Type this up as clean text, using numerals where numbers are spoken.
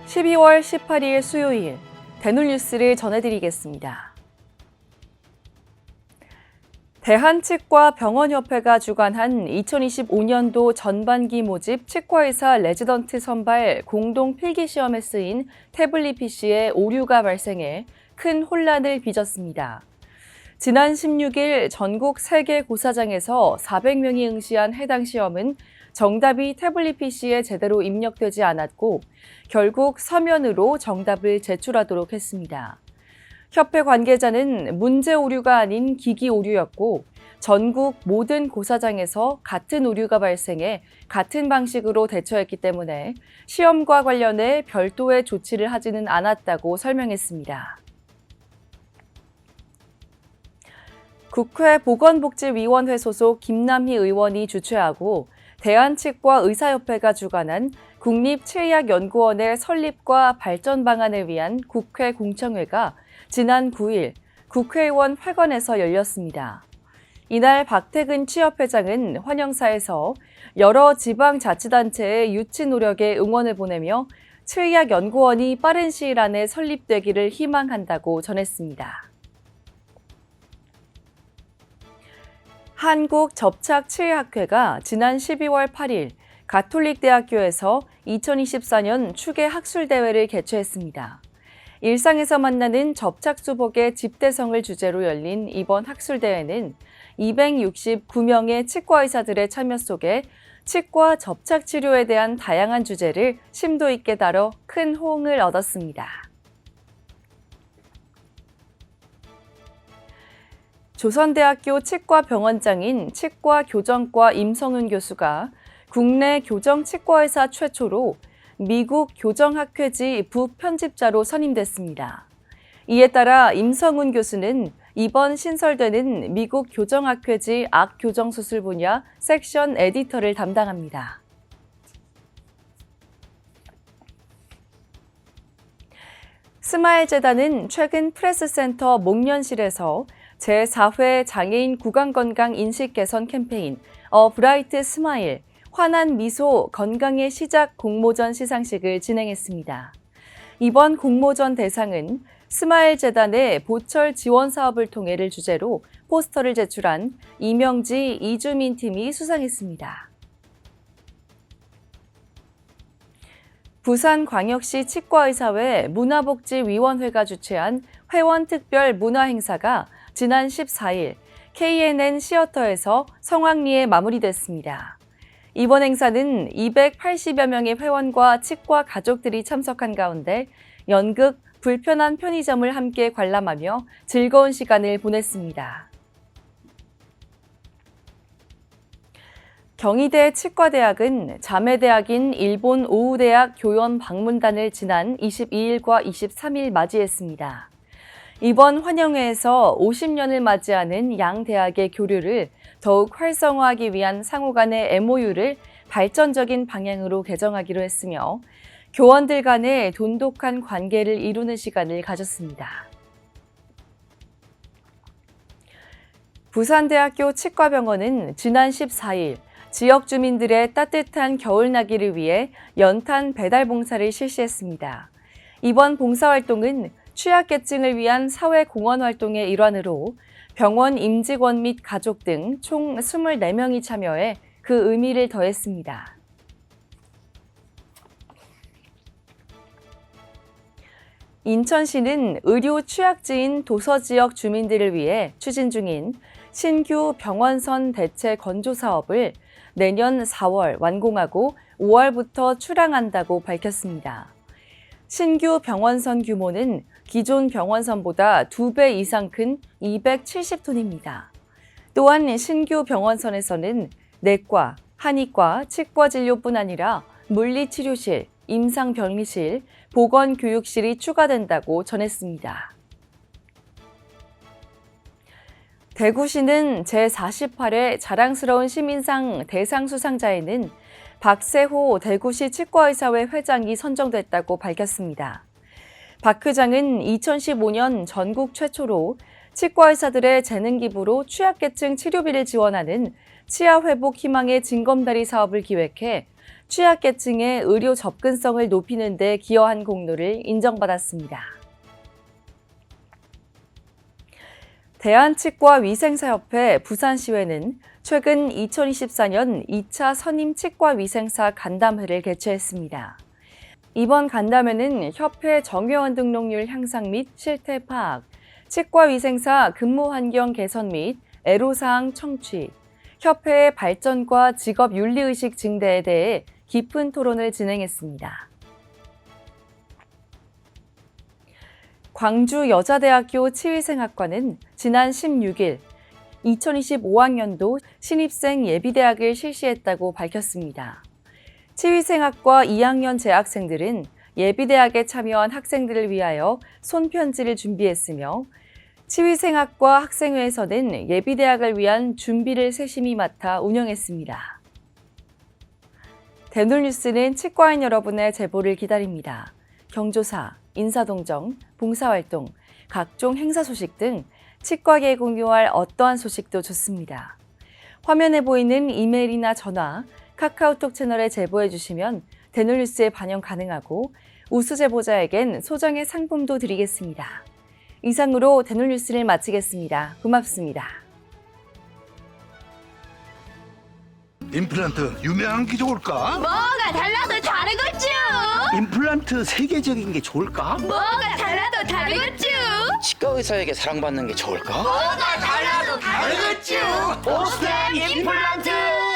12월 18일 수요일 대놀뉴스를 전해드리겠습니다. 대한치과병원협회가 주관한 2025년도 전반기 모집 치과의사 레지던트 선발 공동 필기시험에 쓰인 태블릿 PC에 오류가 발생해 큰 혼란을 빚었습니다. 지난 16일 전국 3개 고사장에서 400명이 응시한 해당 시험은 정답이 태블릿 PC에 제대로 입력되지 않았고 결국 서면으로 정답을 제출하도록 했습니다. 협회 관계자는 문제 오류가 아닌 기기 오류였고 전국 모든 고사장에서 같은 오류가 발생해 같은 방식으로 대처했기 때문에 시험과 관련해 별도의 조치를 하지는 않았다고 설명했습니다. 국회 보건복지위원회 소속 김남희 의원이 주최하고 대한치과의사협회가 주관한 국립치의학연구원의 설립과 발전 방안을 위한 국회 공청회가 지난 9일 국회의원 회관에서 열렸습니다. 이날 박태근 치협회장은 환영사에서 여러 지방자치단체의 유치 노력에 응원을 보내며 치의학연구원이 빠른 시일 안에 설립되기를 희망한다고 전했습니다. 한국접착치의학회가 지난 12월 8일 가톨릭대학교에서 2024년 추계 학술대회를 개최했습니다. 일상에서 만나는 접착수복의 집대성을 주제로 열린 이번 학술대회는 269명의 치과의사들의 참여 속에 치과 접착치료에 대한 다양한 주제를 심도 있게 다뤄 큰 호응을 얻었습니다. 조선대학교 치과병원장인 치과교정과 임성은 교수가 국내 교정치과의사 최초로 미국 교정학회지 부편집자로 선임됐습니다. 이에 따라 임성은 교수는 이번 신설되는 미국 교정학회지 악교정수술 분야 섹션 에디터를 담당합니다. 스마일재단은 최근 프레스센터 목련실에서 제4회 장애인 구강건강 인식 개선 캠페인 어 브라이트 스마일 환한 미소 건강의 시작 공모전 시상식을 진행했습니다. 이번 공모전 대상은 스마일재단의 보철 지원 사업을 통해를 주제로 포스터를 제출한 이명지, 이주민 팀이 수상했습니다. 부산광역시 치과의사회 문화복지위원회가 주최한 회원특별 문화행사가 지난 14일 KNN 시어터에서 성황리에 마무리됐습니다. 이번 행사는 280여 명의 회원과 치과 가족들이 참석한 가운데 연극, 불편한 편의점을 함께 관람하며 즐거운 시간을 보냈습니다. 경희대 치과대학은 자매대학인 일본 오우대학 교원 방문단을 지난 22일과 23일 맞이했습니다. 이번 환영회에서 50년을 맞이하는 양 대학의 교류를 더욱 활성화하기 위한 상호 간의 MOU를 발전적인 방향으로 개정하기로 했으며 교원들 간의 돈독한 관계를 이루는 시간을 가졌습니다. 부산대학교 치과병원은 지난 14일 지역 주민들의 따뜻한 겨울나기를 위해 연탄 배달 봉사를 실시했습니다. 이번 봉사활동은 취약계층을 위한 사회공헌 활동의 일환으로 병원 임직원 및 가족 등 총 24명이 참여해 그 의미를 더했습니다. 인천시는 의료 취약지인 도서지역 주민들을 위해 추진 중인 신규 병원선 대체 건조 사업을 내년 4월 완공하고 5월부터 출항한다고 밝혔습니다. 신규 병원선 규모는 기존 병원선보다 2배 이상 큰 270톤입니다. 또한 신규 병원선에서는 내과, 한의과, 치과진료뿐 아니라 물리치료실, 임상병리실, 보건교육실이 추가된다고 전했습니다. 대구시는 제48회 자랑스러운 시민상 대상 수상자에는 박세호 대구시 치과의사회 회장이 선정됐다고 밝혔습니다. 박 회장은 2015년 전국 최초로 치과의사들의 재능 기부로 취약계층 치료비를 지원하는 치아 회복 희망의 징검다리 사업을 기획해 취약계층의 의료 접근성을 높이는 데 기여한 공로를 인정받았습니다. 대한치과위생사협회 부산시회는 최근 2024년 2차 선임치과위생사 간담회를 개최했습니다. 이번 간담회는 협회 정회원 등록률 향상 및 실태 파악, 치과위생사 근무 환경 개선 및 애로사항 청취, 협회의 발전과 직업 윤리의식 증대에 대해 깊은 토론을 진행했습니다. 광주여자대학교 치위생학과는 지난 16일 2025학년도 신입생 예비대학을 실시했다고 밝혔습니다. 치위생학과 2학년 재학생들은 예비대학에 참여한 학생들을 위하여 손편지를 준비했으며 치위생학과 학생회에서는 예비대학을 위한 준비를 세심히 맡아 운영했습니다. 대놀뉴스는 치과인 여러분의 제보를 기다립니다. 경조사, 인사동정, 봉사활동, 각종 행사 소식 등 치과계에 공유할 어떠한 소식도 좋습니다. 화면에 보이는 이메일이나 전화, 카카오톡 채널에 제보해 주시면 대놀뉴스에 반영 가능하고 우수 제보자에겐 소정의 상품도 드리겠습니다. 이상으로 대놀뉴스를 마치겠습니다. 고맙습니다. 임플란트 유명한 게 좋을까? 뭐가 달라도 다르겠죠. 임플란트 세계적인 게 좋을까? 뭐가 달라도 다르겠죠. 치과 의사에게 사랑받는 게 좋을까? 뭐가 달라도 다르겠죠. 오스템 임플란트!